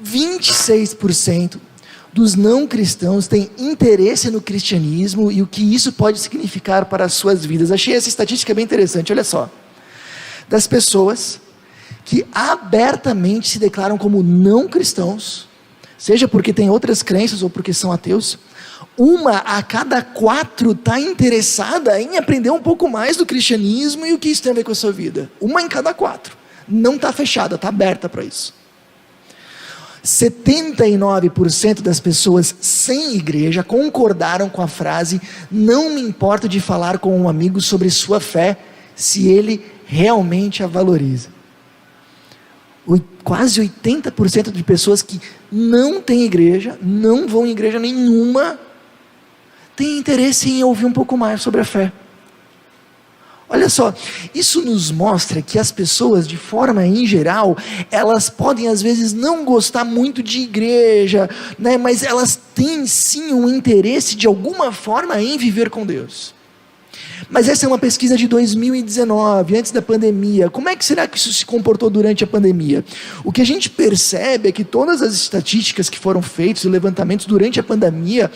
26% dos não cristãos têm interesse no cristianismo e o que isso pode significar para as suas vidas. Achei essa estatística bem interessante, olha só. Das pessoas que abertamente se declaram como não cristãos, seja porque têm outras crenças ou porque são ateus, 1 a cada 4 está interessada em aprender um pouco mais do cristianismo e o que isso tem a ver com a sua vida. 1 em cada 4. Não está fechada, está aberta para isso. 79% das pessoas sem igreja concordaram com a frase: não me importo de falar com um amigo sobre sua fé, se ele realmente a valoriza. Quase 80% de pessoas que não têm igreja, não vão em igreja nenhuma, têm interesse em ouvir um pouco mais sobre a fé. Olha só, isso nos mostra que as pessoas, de forma em geral, elas podem às vezes não gostar muito de igreja, né, mas elas têm sim um interesse de alguma forma em viver com Deus. Mas essa é uma pesquisa de 2019, antes da pandemia. Como é que será que isso se comportou durante a pandemia? O que a gente percebe é que todas as estatísticas que foram feitas, os levantamentos durante a pandemia,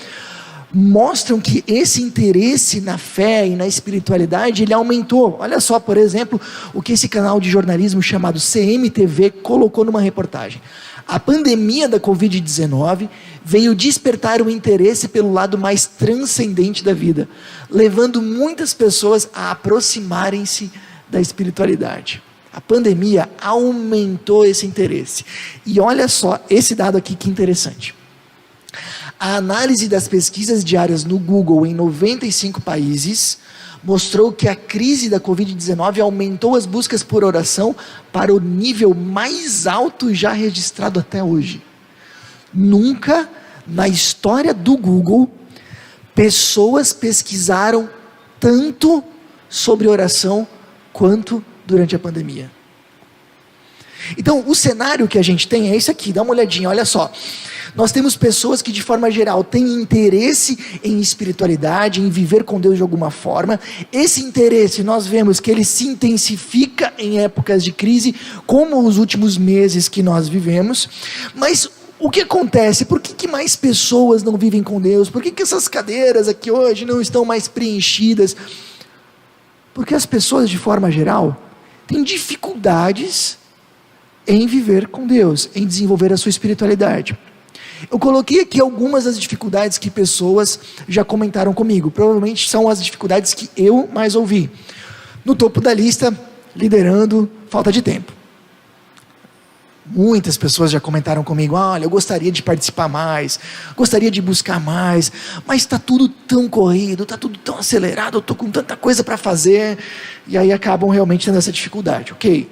mostram que esse interesse na fé e na espiritualidade, ele aumentou. Olha só, por exemplo, o que esse canal de jornalismo chamado CMTV colocou numa reportagem. A pandemia da Covid-19 veio despertar o interesse pelo lado mais transcendente da vida, levando muitas pessoas a aproximarem-se da espiritualidade. A pandemia aumentou esse interesse. E olha só esse dado aqui que interessante. A análise das pesquisas diárias no Google em 95 países mostrou que a crise da Covid-19 aumentou as buscas por oração para o nível mais alto já registrado até hoje. Nunca na história do Google pessoas pesquisaram tanto sobre oração quanto durante a pandemia. Então, o cenário que a gente tem é esse aqui, dá uma olhadinha, olha só. Nós temos pessoas que de forma geral têm interesse em espiritualidade, em viver com Deus de alguma forma. Esse interesse nós vemos que ele se intensifica em épocas de crise, como os últimos meses que nós vivemos. Mas o que acontece? Por que mais pessoas não vivem com Deus? Por que essas cadeiras aqui hoje não estão mais preenchidas? Porque as pessoas de forma geral têm dificuldades em viver com Deus, em desenvolver a sua espiritualidade. Eu coloquei aqui algumas das dificuldades que pessoas já comentaram comigo. Provavelmente são as dificuldades que eu mais ouvi. No topo da lista, liderando, falta de tempo. Muitas pessoas já comentaram comigo: olha, eu gostaria de participar mais, gostaria de buscar mais, mas está tudo tão corrido, está tudo tão acelerado, eu estou com tanta coisa para fazer, e aí acabam realmente tendo essa dificuldade, ok?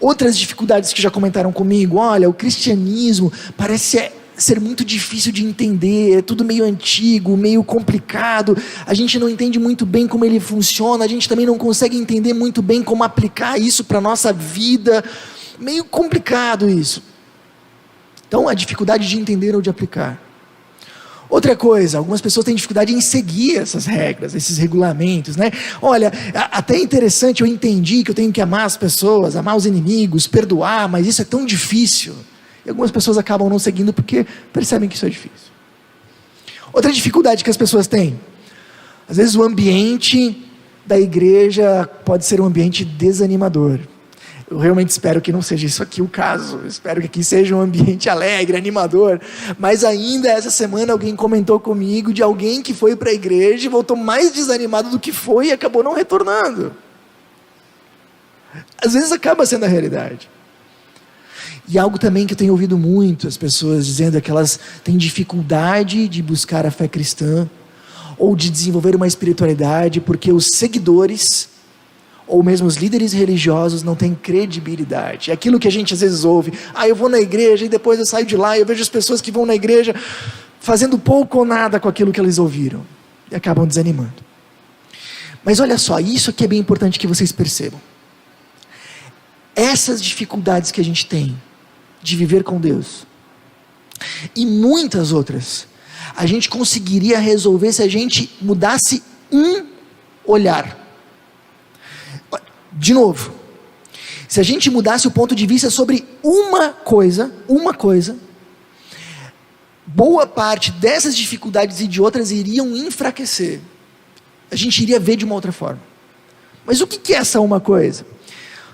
Outras dificuldades que já comentaram comigo: olha, o cristianismo parece ser muito difícil de entender, é tudo meio antigo, meio complicado, a gente não entende muito bem como ele funciona, a gente também não consegue entender muito bem como aplicar isso para a nossa vida, meio complicado isso. Então, a dificuldade de entender ou de aplicar. Outra coisa, algumas pessoas têm dificuldade em seguir essas regras, esses regulamentos, né? Olha, até é interessante, eu entendi que eu tenho que amar as pessoas, amar os inimigos, perdoar, mas isso é tão difícil. E algumas pessoas acabam não seguindo porque percebem que isso é difícil. Outra dificuldade que as pessoas têm: às vezes o ambiente da igreja pode ser um ambiente desanimador. Eu realmente espero que não seja isso aqui o caso. Eu espero que aqui seja um ambiente alegre, animador. Mas ainda essa semana alguém comentou comigo de alguém que foi para a igreja e voltou mais desanimado do que foi e acabou não retornando. Às vezes acaba sendo a realidade. E algo também que eu tenho ouvido muito as pessoas dizendo é que elas têm dificuldade de buscar a fé cristã ou de desenvolver uma espiritualidade porque os seguidores ou mesmo os líderes religiosos não têm credibilidade. É aquilo que a gente às vezes ouve: eu vou na igreja e depois eu saio de lá e eu vejo as pessoas que vão na igreja fazendo pouco ou nada com aquilo que eles ouviram e acabam desanimando. Mas olha só, isso aqui é bem importante que vocês percebam. Essas dificuldades que a gente tem de viver com Deus e muitas outras, a gente conseguiria resolver se a gente mudasse um olhar. De novo, Se a gente mudasse o ponto de vista sobre uma coisa, boa parte dessas dificuldades e de outras iriam enfraquecer. A gente iria ver de uma outra forma. Mas o que é essa uma coisa?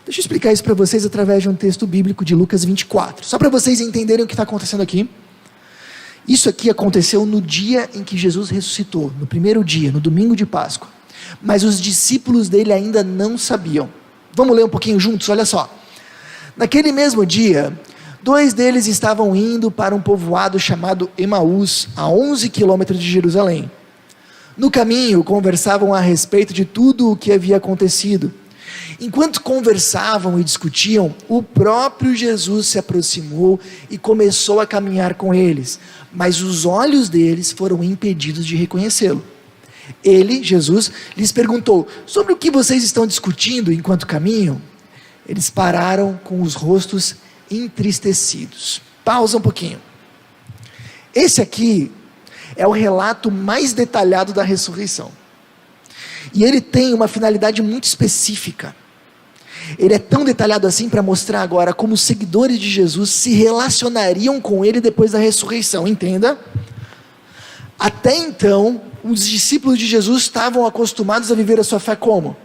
Deixa eu explicar isso para vocês através de um texto bíblico de Lucas 24. Só para vocês entenderem o que está acontecendo aqui. Isso aqui aconteceu no dia em que Jesus ressuscitou, no primeiro dia, no domingo de Páscoa. Mas os discípulos dele ainda não sabiam. Vamos ler um pouquinho juntos, olha só. Naquele mesmo dia, 2 deles estavam indo para um povoado chamado Emaús, a 11 quilômetros de Jerusalém. No caminho, conversavam a respeito de tudo o que havia acontecido. Enquanto conversavam e discutiam, o próprio Jesus se aproximou e começou a caminhar com eles, mas os olhos deles foram impedidos de reconhecê-lo. Ele, Jesus, lhes perguntou: sobre o que vocês estão discutindo enquanto caminham? Eles pararam com os rostos entristecidos. Pausa um pouquinho. Esse aqui é o relato mais detalhado da ressurreição. E ele tem uma finalidade muito específica. Ele é tão detalhado assim para mostrar agora como os seguidores de Jesus se relacionariam com ele depois da ressurreição, entenda? Até então, os discípulos de Jesus estavam acostumados a viver a sua fé como?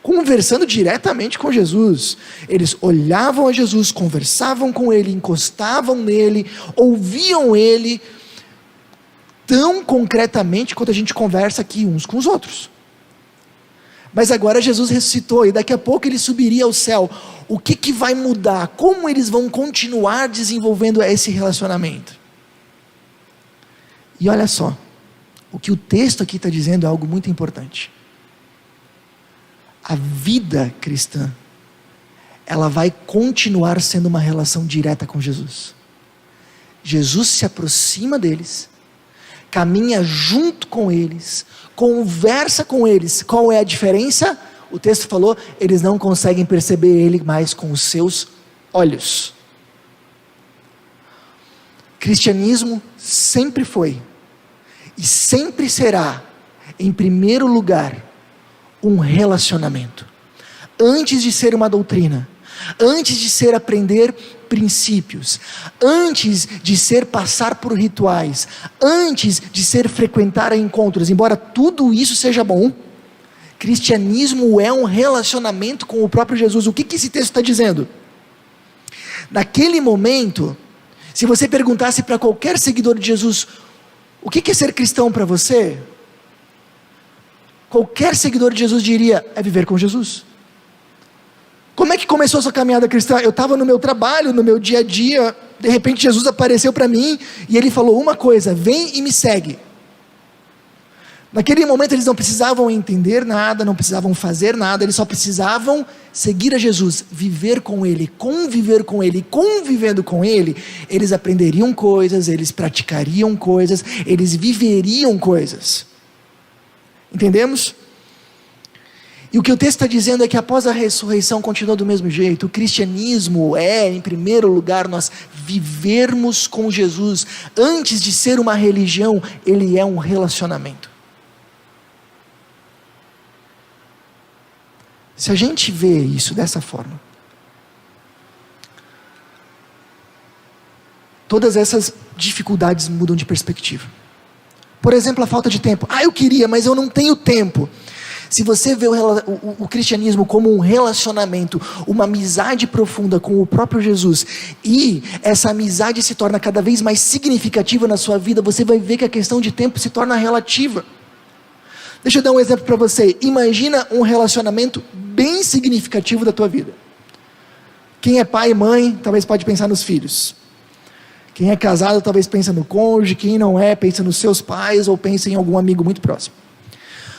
Conversando diretamente com Jesus. Eles olhavam a Jesus, conversavam com ele, encostavam nele, ouviam ele, tão concretamente quanto a gente conversa aqui uns com os outros. Mas agora Jesus ressuscitou e daqui a pouco ele subiria ao céu. O que vai mudar? Como eles vão continuar desenvolvendo esse relacionamento? E olha só, o que o texto aqui está dizendo é algo muito importante. A vida cristã, ela vai continuar sendo uma relação direta com Jesus. Jesus se aproxima deles, caminha junto com eles, conversa com eles. Qual é a diferença? O texto falou, eles não conseguem perceber ele mais com os seus olhos. Cristianismo sempre foi e sempre será, em primeiro lugar, um relacionamento. Antes de ser uma doutrina, antes de ser aprender princípios, antes de ser passar por rituais, antes de ser frequentar encontros, embora tudo isso seja bom, cristianismo é um relacionamento com o próprio Jesus. O que esse texto está dizendo? Naquele momento, se você perguntasse para qualquer seguidor de Jesus, o que é ser cristão para você? Qualquer seguidor de Jesus diria, é viver com Jesus. Como é que começou a sua caminhada cristã? Eu estava no meu trabalho, no meu dia a dia, de repente Jesus apareceu para mim, e ele falou uma coisa, vem e me segue. Naquele momento eles não precisavam entender nada, não precisavam fazer nada, eles só precisavam seguir a Jesus, viver com Ele, conviver com Ele, convivendo com Ele, eles aprenderiam coisas, eles praticariam coisas, eles viveriam coisas. Entendemos? E o que o texto está dizendo é que após a ressurreição continua do mesmo jeito. O cristianismo é, em primeiro lugar, nós vivermos com Jesus. Antes de ser uma religião, ele é um relacionamento. Se a gente vê isso dessa forma, todas essas dificuldades mudam de perspectiva. Por exemplo, a falta de tempo. Eu queria, mas eu não tenho tempo. Se você vê o cristianismo como um relacionamento, uma amizade profunda com o próprio Jesus, e essa amizade se torna cada vez mais significativa na sua vida, você vai ver que a questão de tempo se torna relativa. Deixa eu dar um exemplo para você. Imagina um relacionamento bem significativo da tua vida. Quem é pai e mãe, talvez pode pensar nos filhos. Quem é casado, talvez pensa no cônjuge. Quem não é, pensa nos seus pais ou pensa em algum amigo muito próximo.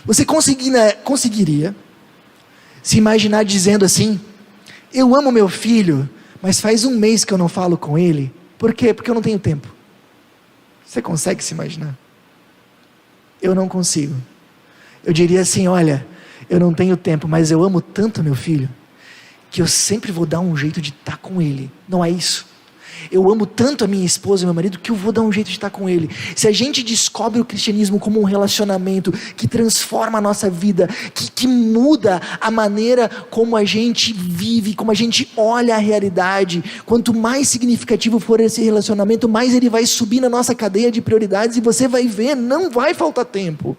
Você conseguiria se imaginar dizendo assim, eu amo meu filho, mas faz 1 mês que eu não falo com ele. Por quê? Porque eu não tenho tempo. Você consegue se imaginar? Eu não consigo. Eu diria assim, olha, eu não tenho tempo, mas eu amo tanto meu filho, que eu sempre vou dar um jeito de estar com ele. Não é isso? Eu amo tanto a minha esposa e meu marido que eu vou dar um jeito de estar com ele. Se a gente descobre o cristianismo como um relacionamento que transforma a nossa vida, que muda a maneira como a gente vive, como a gente olha a realidade, quanto mais significativo for esse relacionamento, mais ele vai subir na nossa cadeia de prioridades e você vai ver, não vai faltar tempo.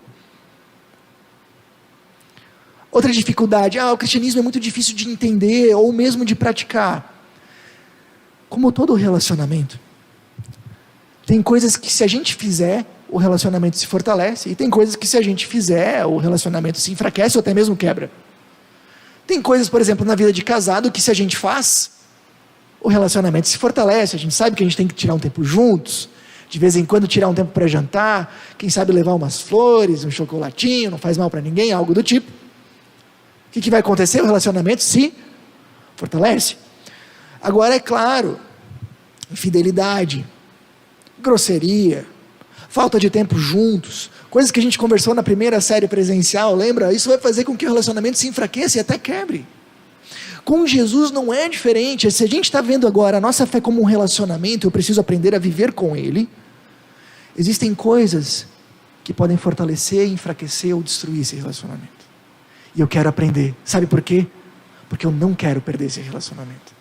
Outra dificuldade, o cristianismo é muito difícil de entender ou mesmo de praticar. Como todo relacionamento, tem coisas que se a gente fizer, o relacionamento se fortalece, e tem coisas que se a gente fizer, o relacionamento se enfraquece ou até mesmo quebra. Tem coisas, por exemplo, na vida de casado, que se a gente faz, o relacionamento se fortalece, a gente sabe que a gente tem que tirar um tempo juntos, de vez em quando tirar um tempo para jantar, quem sabe levar umas flores, um chocolatinho, não faz mal para ninguém, algo do tipo. O que vai acontecer? O relacionamento se fortalece. Agora é claro, infidelidade, grosseria, falta de tempo juntos, coisas que a gente conversou na primeira série presencial, lembra? Isso vai fazer com que o relacionamento se enfraqueça e até quebre. Com Jesus não é diferente. Se a gente está vendo agora a nossa fé como um relacionamento, eu preciso aprender a viver com Ele. Existem coisas que podem fortalecer, enfraquecer ou destruir esse relacionamento. E eu quero aprender. Sabe por quê? Porque eu não quero perder esse relacionamento.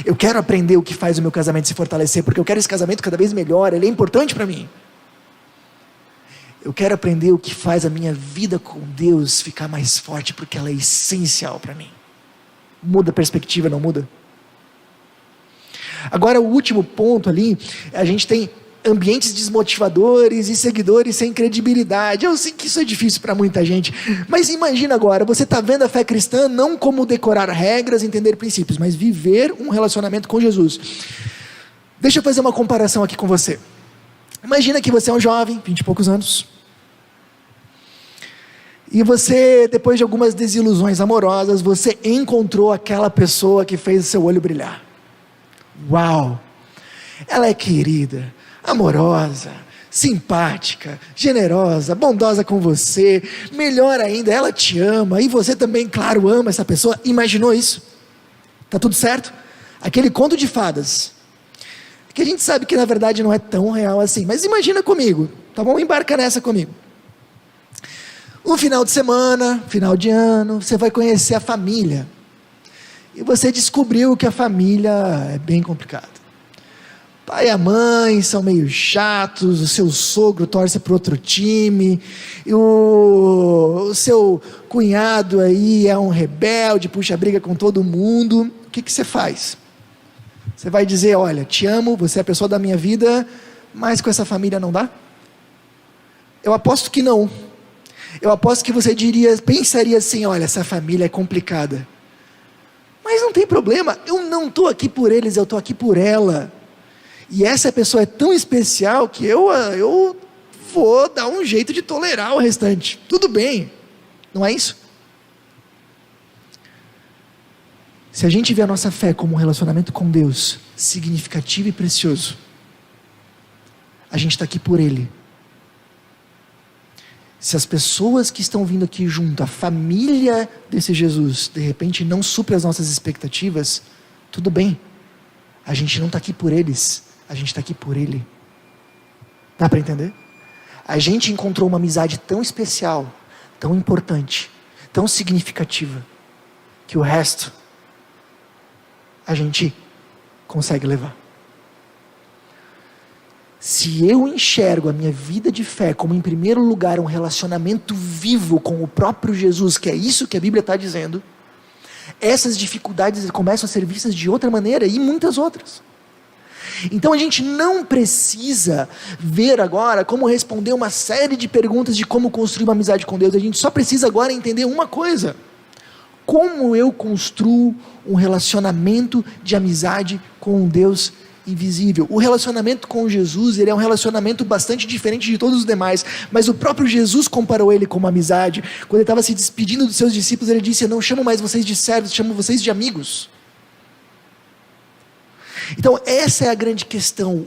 Eu quero aprender o que faz o meu casamento se fortalecer, porque eu quero esse casamento cada vez melhor, ele é importante para mim. Eu quero aprender o que faz a minha vida com Deus ficar mais forte, porque ela é essencial para mim. Muda a perspectiva, não muda? Agora o último ponto ali, a gente tem ambientes desmotivadores e seguidores sem credibilidade. Eu sei que isso é difícil para muita gente, mas imagina agora, você está vendo a fé cristã não como decorar regras, entender princípios, mas viver um relacionamento com Jesus. Deixa eu fazer uma comparação aqui com você. Imagina que você é um jovem, 20 e poucos anos, e você, depois de algumas desilusões amorosas, você encontrou aquela pessoa que fez o seu olho brilhar. Uau! Ela é querida, amorosa, simpática, generosa, bondosa com você, melhor ainda, ela te ama, e você também, claro, ama essa pessoa. Imaginou isso? Tá tudo certo? Aquele conto de fadas, que a gente sabe que na verdade não é tão real assim, mas imagina comigo, tá bom? Embarca nessa comigo. Um final de semana, final de ano, você vai conhecer a família, e você descobriu que a família é bem complicada. Pai e a mãe são meio chatos, o seu sogro torce para outro time, e o seu cunhado aí é um rebelde, puxa briga com todo mundo. O que você faz? Você vai dizer, olha, te amo, você é a pessoa da minha vida, mas com essa família não dá? Eu aposto que não. Eu aposto que você pensaria assim, olha, essa família é complicada. Mas não tem problema, eu não estou aqui por eles, eu estou aqui por ela. E essa pessoa é tão especial que eu vou dar um jeito de tolerar o restante. Tudo bem, não é isso? Se a gente vê a nossa fé como um relacionamento com Deus significativo e precioso, a gente está aqui por Ele. Se as pessoas que estão vindo aqui junto, a família desse Jesus, de repente não supre as nossas expectativas, tudo bem. A gente não está aqui por eles, a gente está aqui por Ele. Dá para entender? A gente encontrou uma amizade tão especial, tão importante, tão significativa, que o resto a gente consegue levar. Se eu enxergo a minha vida de fé como em primeiro lugar um relacionamento vivo com o próprio Jesus, que é isso que a Bíblia está dizendo, essas dificuldades começam a ser vistas de outra maneira e muitas outras. Então a gente não precisa ver agora como responder uma série de perguntas de como construir uma amizade com Deus, a gente só precisa agora entender uma coisa: como eu construo um relacionamento de amizade com um Deus invisível. O relacionamento com Jesus, ele é um relacionamento bastante diferente de todos os demais, mas o próprio Jesus comparou ele com uma amizade. Quando ele estava se despedindo dos seus discípulos, ele disse: eu não chamo mais vocês de servos, chamo vocês de amigos. Então essa é a grande questão.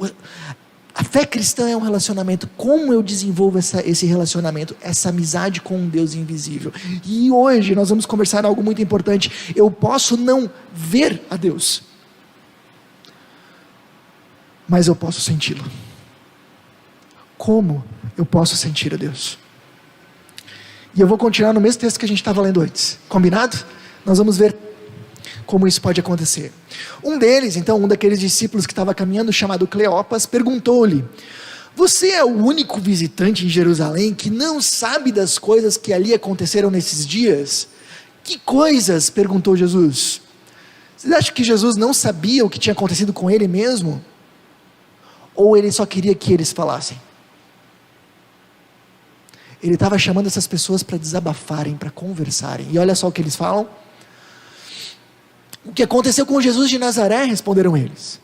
A fé cristã é um relacionamento. Como eu desenvolvo esse relacionamento, essa amizade com um Deus invisível? E hoje nós vamos conversar algo muito importante. Eu posso não ver a Deus, mas eu posso senti-lo. Como eu posso sentir a Deus? E eu vou continuar no mesmo texto que a gente estava lendo antes. Combinado? Nós vamos ver como isso pode acontecer. Um deles, então, um daqueles discípulos que estava caminhando, chamado Cleopas, perguntou-lhe: você é o único visitante em Jerusalém que não sabe das coisas que ali aconteceram nesses dias? Que coisas? Perguntou Jesus. Vocês acham que Jesus não sabia o que tinha acontecido com ele mesmo? Ou ele só queria que eles falassem? Ele estava chamando essas pessoas para desabafarem, para conversarem. E olha só o que eles falam. O que aconteceu com Jesus de Nazaré, responderam eles.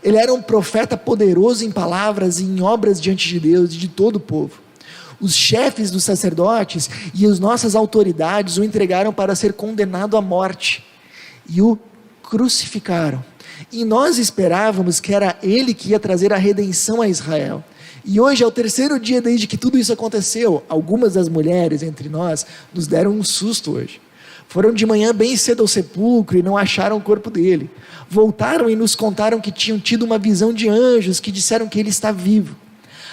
Ele era um profeta poderoso em palavras e em obras diante de Deus e de todo o povo. Os chefes dos sacerdotes e as nossas autoridades o entregaram para ser condenado à morte. E o crucificaram. E nós esperávamos que era ele que ia trazer a redenção a Israel. E hoje é o terceiro dia desde que tudo isso aconteceu. Algumas das mulheres entre nós nos deram um susto hoje. Foram de manhã bem cedo ao sepulcro e não acharam o corpo dele. Voltaram e nos contaram que tinham tido uma visão de anjos que disseram que ele está vivo.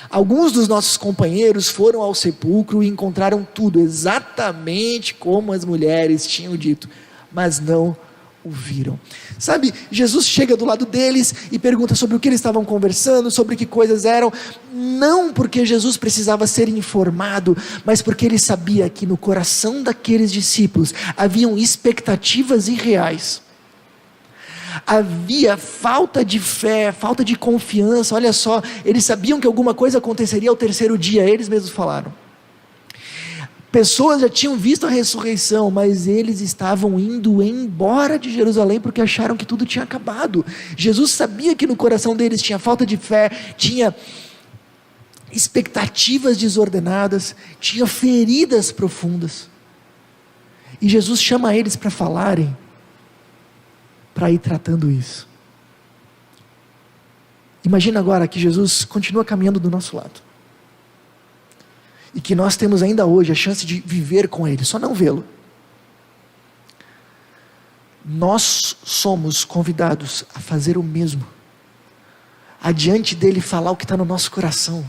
Alguns dos nossos companheiros foram ao sepulcro e encontraram tudo exatamente como as mulheres tinham dito, mas não o viram. Sabe, Jesus chega do lado deles e pergunta sobre o que eles estavam conversando, sobre que coisas eram, não porque Jesus precisava ser informado, mas porque ele sabia que no coração daqueles discípulos haviam expectativas irreais. Havia falta de fé, falta de confiança. Olha só, eles sabiam que alguma coisa aconteceria ao terceiro dia, eles mesmos falaram. Pessoas já tinham visto a ressurreição, mas eles estavam indo embora de Jerusalém porque acharam que tudo tinha acabado. Jesus sabia que no coração deles tinha falta de fé, tinha expectativas desordenadas, tinha feridas profundas. E Jesus chama eles para falarem, para ir tratando isso. Imagina agora que Jesus continua caminhando do nosso lado. E que nós temos ainda hoje a chance de viver com Ele, só não vê-lo. Nós somos convidados a fazer o mesmo. Adiante dele falar o que está no nosso coração.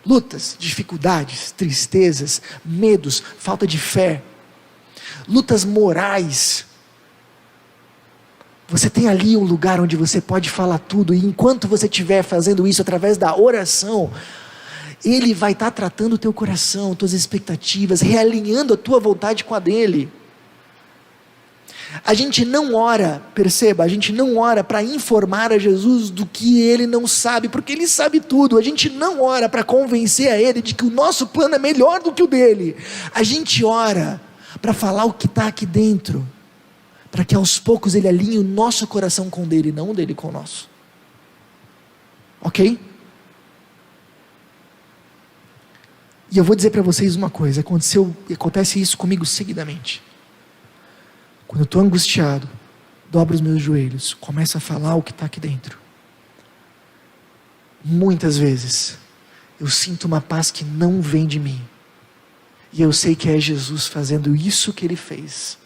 Lutas, dificuldades, tristezas, medos, falta de fé. Lutas morais. Você tem ali um lugar onde você pode falar tudo. E enquanto você estiver fazendo isso através da oração, Ele vai estar tratando o teu coração, tuas expectativas, realinhando a tua vontade com a dele. A gente não ora, perceba, a gente não ora para informar a Jesus do que ele não sabe, porque ele sabe tudo. A gente não ora para convencer a ele de que o nosso plano é melhor do que o dele. A gente ora para falar o que está aqui dentro, para que aos poucos ele alinhe o nosso coração com o dele, não o dele com o nosso. Ok? E eu vou dizer para vocês uma coisa, acontece isso comigo seguidamente. Quando eu estou angustiado, dobro os meus joelhos, começo a falar o que está aqui dentro. Muitas vezes, eu sinto uma paz que não vem de mim. E eu sei que é Jesus fazendo isso que Ele fez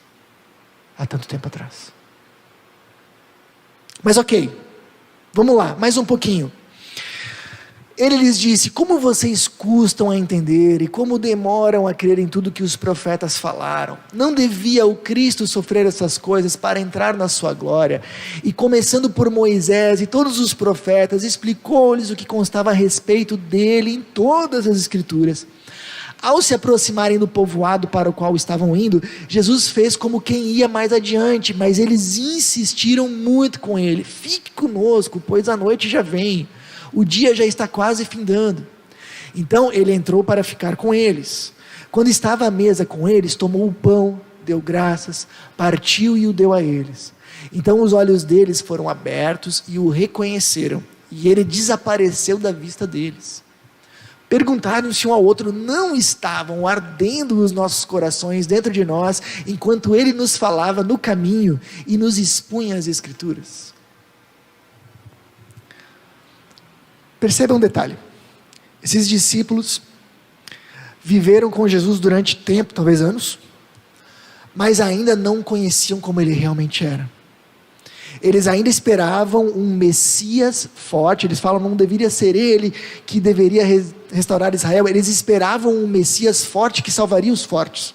há tanto tempo atrás. Mas ok, vamos lá, mais um pouquinho. Ele lhes disse: como vocês custam a entender e como demoram a crer em tudo que os profetas falaram? Não devia o Cristo sofrer essas coisas para entrar na sua glória? E começando por Moisés e todos os profetas, explicou-lhes o que constava a respeito dele em todas as escrituras. Ao se aproximarem do povoado para o qual estavam indo, Jesus fez como quem ia mais adiante, mas eles insistiram muito com ele: fique conosco, pois a noite já vem. O dia já está quase findando. Então ele entrou para ficar com eles. Quando estava à mesa com eles, tomou o pão, deu graças, partiu e o deu a eles. Então os olhos deles foram abertos e o reconheceram, e ele desapareceu da vista deles. Perguntaram-se um ao outro: não estavam ardendo os nossos corações dentro de nós, enquanto ele nos falava no caminho e nos expunha as Escrituras? Perceba um detalhe: esses discípulos viveram com Jesus durante tempo, talvez anos, mas ainda não conheciam como ele realmente era. Eles ainda esperavam um Messias forte. Eles falam, não deveria ser ele que deveria restaurar Israel. Eles esperavam um Messias forte que salvaria os fortes.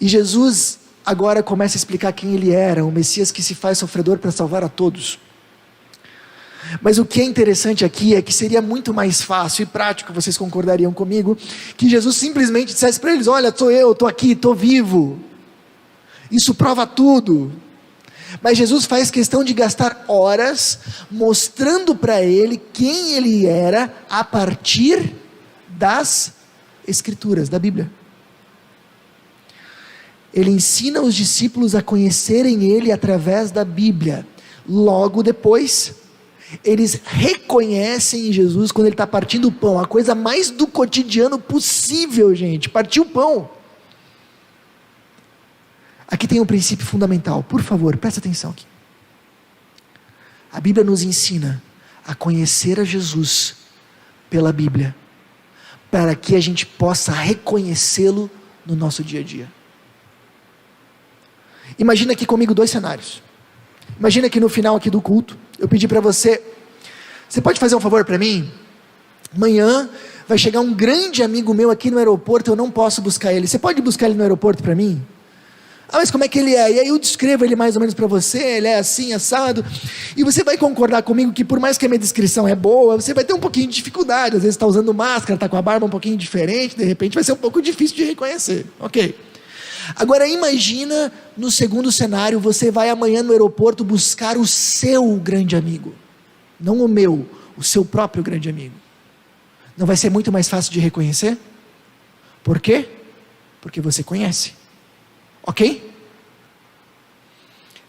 E Jesus agora começa a explicar quem ele era, o Messias que se faz sofredor para salvar a todos. Mas o que é interessante aqui é que seria muito mais fácil e prático, vocês concordariam comigo, que Jesus simplesmente dissesse para eles: olha, sou eu, estou aqui, estou vivo. Isso prova tudo. Mas Jesus faz questão de gastar horas mostrando para ele quem ele era a partir das Escrituras, da Bíblia. Ele ensina os discípulos a conhecerem ele através da Bíblia. Logo depois, eles reconhecem em Jesus quando ele está partindo o pão, a coisa mais do cotidiano possível, gente, partir o pão. Aqui tem um princípio fundamental, por favor, presta atenção aqui. A Bíblia nos ensina a conhecer a Jesus pela Bíblia, para que a gente possa reconhecê-lo no nosso dia a dia. Imagina aqui comigo 2 cenários. Imagina que no final aqui do culto, eu pedi para você pode fazer um favor para mim? Amanhã vai chegar um grande amigo meu aqui no aeroporto, eu não posso buscar ele. Você pode buscar ele no aeroporto para mim? Ah, mas como é que ele é? E aí eu descrevo ele mais ou menos para você, ele é assim, assado. E você vai concordar comigo que por mais que a minha descrição é boa, você vai ter um pouquinho de dificuldade. Às vezes está usando máscara, está com a barba um pouquinho diferente, de repente vai ser um pouco difícil de reconhecer. Ok. Agora imagina no segundo cenário, você vai amanhã no aeroporto buscar o seu grande amigo. Não o meu, o seu próprio grande amigo. Não vai ser muito mais fácil de reconhecer? Por quê? Porque você conhece. Ok?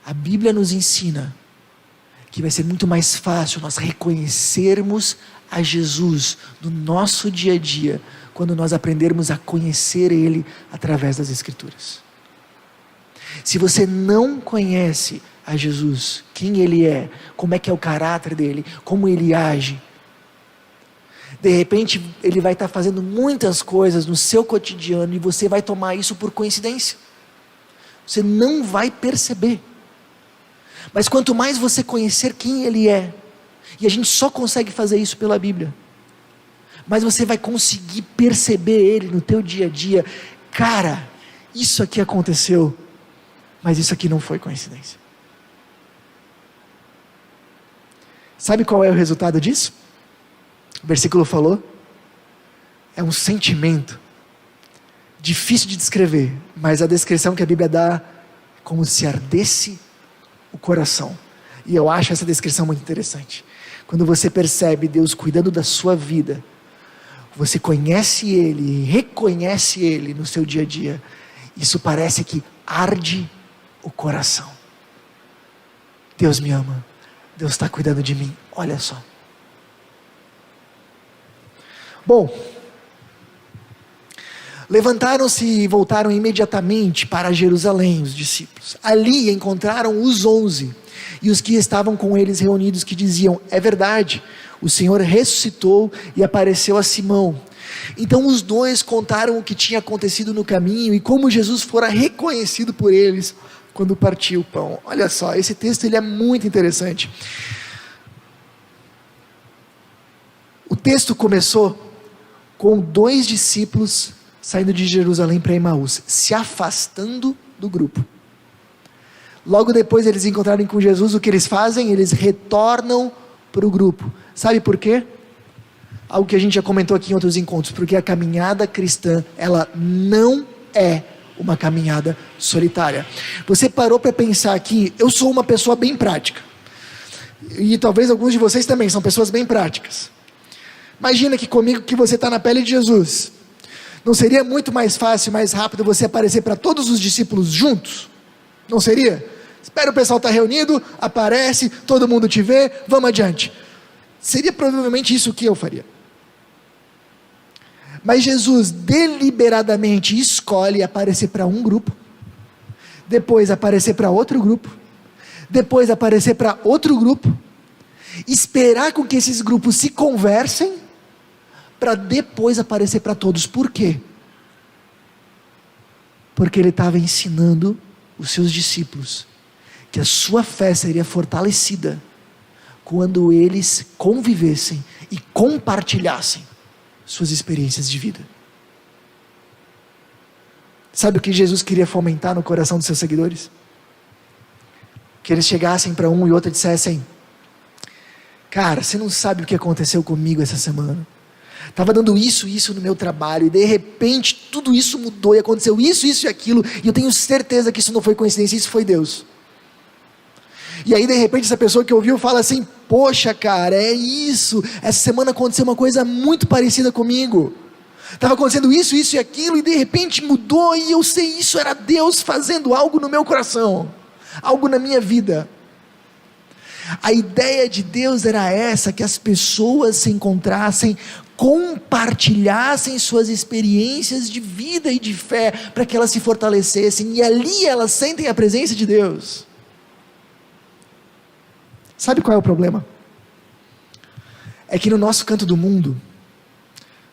A Bíblia nos ensina que vai ser muito mais fácil nós reconhecermos a Jesus no nosso dia a dia, quando nós aprendermos a conhecer Ele através das Escrituras. Se você não conhece a Jesus, quem Ele é, como é que é o caráter dEle, como Ele age, de repente Ele vai estar fazendo muitas coisas no seu cotidiano e você vai tomar isso por coincidência. Você não vai perceber. Mas quanto mais você conhecer quem Ele é, e a gente só consegue fazer isso pela Bíblia, mas você vai conseguir perceber Ele no teu dia a dia. Cara, isso aqui aconteceu, mas isso aqui não foi coincidência. Sabe qual é o resultado disso? O versículo falou, é um sentimento, difícil de descrever, mas a descrição que a Bíblia dá, é como se ardesse o coração. E eu acho essa descrição muito interessante. Quando você percebe Deus cuidando da sua vida, você conhece Ele e reconhece Ele no seu dia a dia, isso parece que arde o coração. Deus me ama, Deus está cuidando de mim, olha só. Bom, levantaram-se e voltaram imediatamente para Jerusalém, os discípulos. Ali encontraram os 11 e os que estavam com eles reunidos, que diziam: é verdade, o Senhor ressuscitou e apareceu a Simão. Então os 2 contaram o que tinha acontecido no caminho e como Jesus fora reconhecido por eles quando partiu o pão. Olha só, esse texto ele é muito interessante. O texto começou com 2 discípulos saindo de Jerusalém para Emaús, se afastando do grupo. Logo depois eles encontrarem com Jesus, o que eles fazem? Eles retornam para o grupo. Sabe por quê? Algo que a gente já comentou aqui em outros encontros, porque a caminhada cristã, ela não é uma caminhada solitária. Você parou para pensar aqui, eu sou uma pessoa bem prática, e talvez alguns de vocês também são pessoas bem práticas. Imagina que comigo que você está na pele de Jesus, não seria muito mais fácil, mais rápido você aparecer para todos os discípulos juntos? Não seria? Espera o pessoal estar reunido, aparece, todo mundo te vê, vamos adiante. Seria provavelmente isso que eu faria. Mas Jesus deliberadamente escolhe aparecer para um grupo, depois aparecer para outro grupo, depois aparecer para outro grupo, esperar com que esses grupos se conversem, para depois aparecer para todos. Por quê? Porque ele estava ensinando os seus discípulos que a sua fé seria fortalecida quando eles convivessem e compartilhassem suas experiências de vida. Sabe o que Jesus queria fomentar no coração dos seus seguidores? Que eles chegassem para um e outro e dissessem: cara, você não sabe o que aconteceu comigo essa semana. Estava dando isso no meu trabalho, e de repente tudo isso mudou, e aconteceu isso e aquilo, e eu tenho certeza que isso não foi coincidência, isso foi Deus. E aí de repente essa pessoa que ouviu fala assim: poxa cara, é isso, essa semana aconteceu uma coisa muito parecida comigo. Estava acontecendo isso e aquilo, e de repente mudou, e eu sei, isso era Deus fazendo algo no meu coração, algo na minha vida. A ideia de Deus era essa, que as pessoas se encontrassem, compartilhassem suas experiências de vida e de fé, para que elas se fortalecessem, e ali elas sentem a presença de Deus. Sabe qual é o problema? É que no nosso canto do mundo,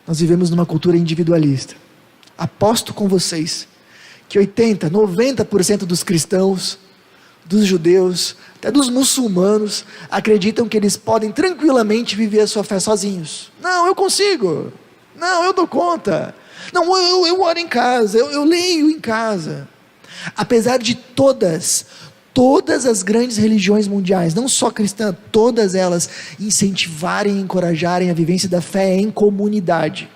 nós vivemos numa cultura individualista. Aposto com vocês que 80%, 90% dos cristãos, dos judeus, até dos muçulmanos, acreditam que eles podem tranquilamente viver a sua fé sozinhos. Não, eu consigo. Não, eu dou conta. Não, eu oro em casa, eu leio em casa. Apesar de todas as grandes religiões mundiais, não só cristã, todas elas incentivarem e encorajarem a vivência da fé em comunidade.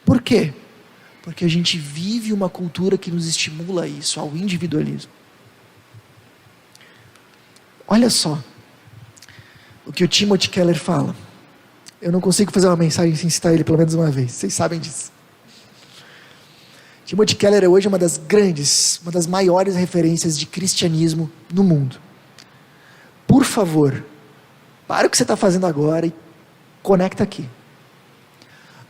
Por quê? Porque a gente vive uma cultura que nos estimula a isso, ao individualismo. Olha só o que o Timothy Keller fala. Eu não consigo fazer uma mensagem sem citar ele pelo menos uma vez, vocês sabem disso. Timothy Keller é hoje uma das maiores referências de cristianismo no mundo. Por favor, para o que você está fazendo agora e conecta aqui.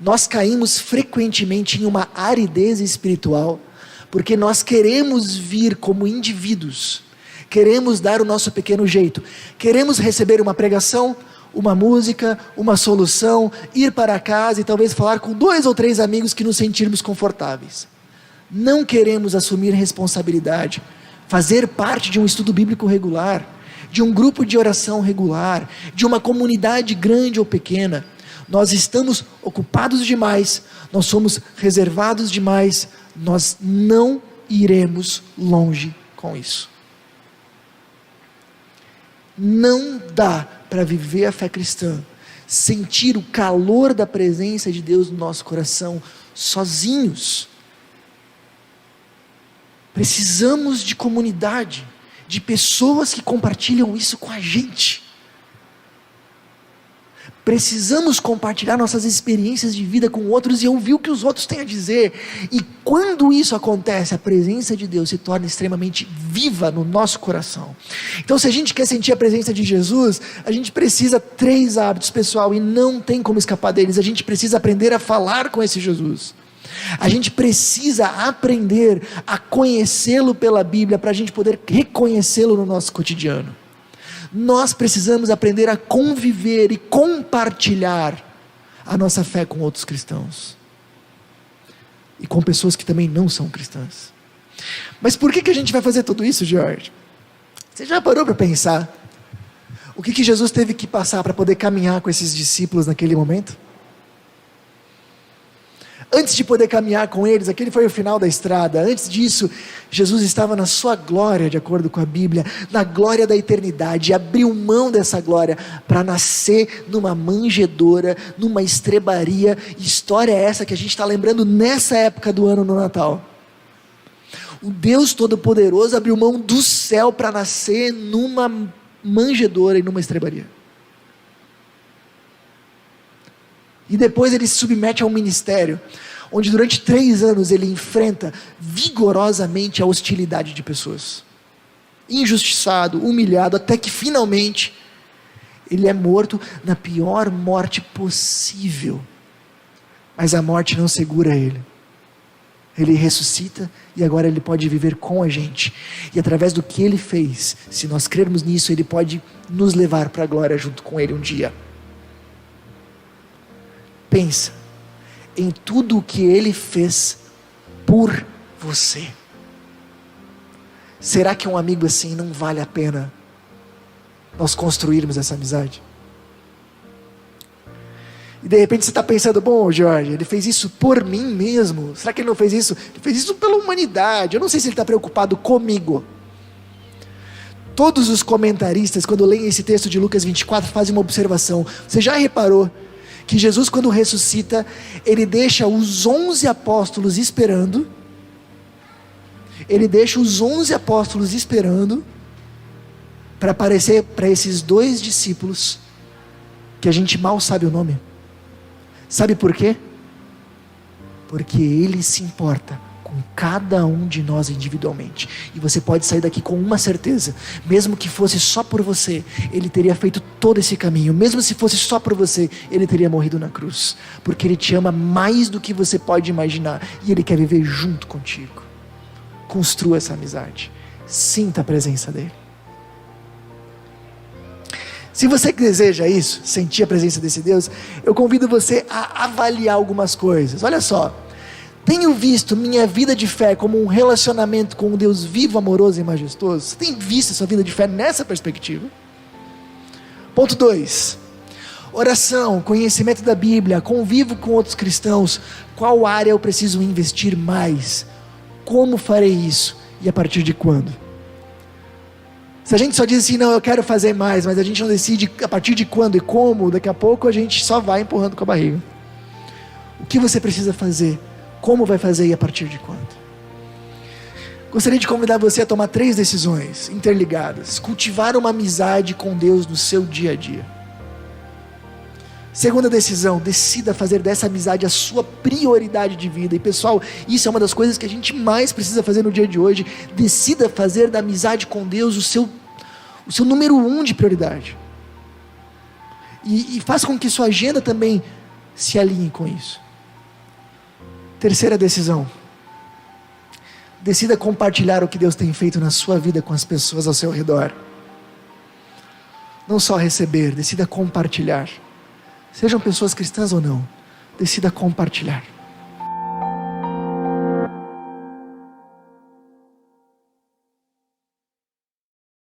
Nós caímos frequentemente em uma aridez espiritual, porque nós queremos vir como indivíduos, queremos dar o nosso pequeno jeito, queremos receber uma pregação, uma música, uma solução, ir para casa e talvez falar com 2 ou 3 amigos que nos sentirmos confortáveis. Não queremos assumir responsabilidade, fazer parte de um estudo bíblico regular, de um grupo de oração regular, de uma comunidade grande ou pequena. Nós estamos ocupados demais, nós somos reservados demais, nós não iremos longe com isso. Não dá para viver a fé cristã, sentir o calor da presença de Deus no nosso coração, sozinhos. Precisamos de comunidade, de pessoas que compartilham isso com a gente. Precisamos compartilhar nossas experiências de vida com outros e ouvir o que os outros têm a dizer. E quando isso acontece, a presença de Deus se torna extremamente viva no nosso coração. Então, se a gente quer sentir a presença de Jesus, a gente precisa 3 hábitos, pessoal, e não tem como escapar deles. A gente precisa aprender a falar com esse Jesus. A gente precisa aprender a conhecê-lo pela Bíblia, para a gente poder reconhecê-lo no nosso cotidiano. Nós precisamos aprender a conviver e compartilhar a nossa fé com outros cristãos. E com pessoas que também não são cristãs. Mas por que a gente vai fazer tudo isso, George? Você já parou para pensar o que Jesus teve que passar para poder caminhar com esses discípulos naquele momento? Antes de poder caminhar com eles, aquele foi o final da estrada. Antes disso, Jesus estava na sua glória, de acordo com a Bíblia, na glória da eternidade, e abriu mão dessa glória para nascer numa manjedoura, numa estrebaria. História é essa que a gente está lembrando nessa época do ano, no Natal. O Deus Todo-Poderoso abriu mão do céu para nascer numa manjedoura e numa estrebaria. E depois ele se submete a um ministério, onde durante 3 anos ele enfrenta vigorosamente a hostilidade de pessoas. Injustiçado, humilhado, até que finalmente ele é morto na pior morte possível. Mas a morte não segura ele. Ele ressuscita e agora ele pode viver com a gente. E através do que ele fez, se nós crermos nisso, ele pode nos levar para a glória junto com ele um dia. Pensa em tudo o que ele fez por você. Será que um amigo assim não vale a pena nós construirmos essa amizade? E de repente você está pensando, bom, Jorge, ele fez isso por mim mesmo. Será que ele não fez isso? Ele fez isso pela humanidade. Eu não sei se ele está preocupado comigo. Todos os comentaristas, quando leem esse texto de Lucas 24, fazem uma observação. Você já reparou que Jesus, quando ressuscita, ele deixa os 11 apóstolos esperando. Ele deixa os 11 apóstolos esperando para aparecer para esses 2 discípulos, que a gente mal sabe o nome. Sabe por quê? Porque Ele se importa com cada um de nós individualmente. E você pode sair daqui com uma certeza: mesmo que fosse só por você, Ele teria feito todo esse caminho. Mesmo se fosse só por você, Ele teria morrido na cruz. Porque Ele te ama mais do que você pode imaginar. E Ele quer viver junto contigo. Construa essa amizade. Sinta a presença dEle. Se você deseja isso, sentir a presença desse Deus, eu convido você a avaliar algumas coisas. Olha só, tenho visto minha vida de fé como um relacionamento com um Deus vivo, amoroso e majestoso? Você tem visto a sua vida de fé nessa perspectiva? Ponto 2, oração, conhecimento da Bíblia, convivo com outros cristãos. Qual área eu preciso investir mais? Como farei isso? E a partir de quando? Se a gente só diz assim, não, eu quero fazer mais, mas a gente não decide a partir de quando e como, daqui a pouco a gente só vai empurrando com a barriga. O que você precisa fazer? Como vai fazer e a partir de quando? Gostaria de convidar você a tomar 3 decisões interligadas. Cultivar uma amizade com Deus no seu dia a dia. Segunda decisão, decida fazer dessa amizade a sua prioridade de vida. E pessoal, isso é uma das coisas que a gente mais precisa fazer no dia de hoje. Decida fazer da amizade com Deus o seu número 1 de prioridade. E faça com que sua agenda também se alinhe com isso. Terceira decisão, decida compartilhar o que Deus tem feito na sua vida com as pessoas ao seu redor. Não só receber, decida compartilhar. Sejam pessoas cristãs ou não, decida compartilhar.